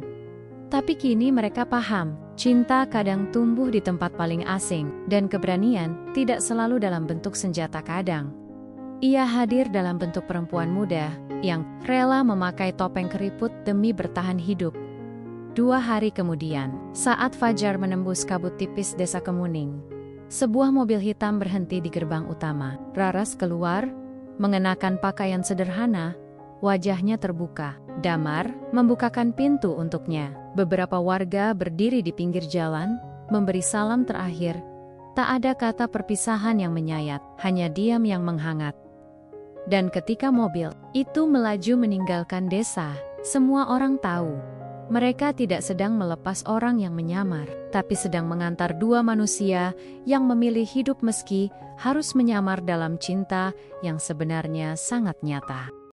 Speaker 1: tapi kini mereka paham, cinta kadang tumbuh di tempat paling asing, dan keberanian tidak selalu dalam bentuk senjata kadang. Ia hadir dalam bentuk perempuan muda yang rela memakai topeng keriput demi bertahan hidup. 2 hari kemudian, saat fajar menembus kabut tipis desa Kemuning, sebuah mobil hitam berhenti di gerbang utama. Raras keluar, mengenakan pakaian sederhana, wajahnya terbuka. Damar membukakan pintu untuknya. Beberapa warga berdiri di pinggir jalan, memberi salam terakhir. Tak ada kata perpisahan yang menyayat, hanya diam yang menghangat. Dan ketika mobil itu melaju meninggalkan desa, semua orang tahu. Mereka tidak sedang melepas orang yang menyamar, tapi sedang mengantar 2 manusia yang memilih hidup meski harus menyamar dalam cinta yang sebenarnya sangat nyata.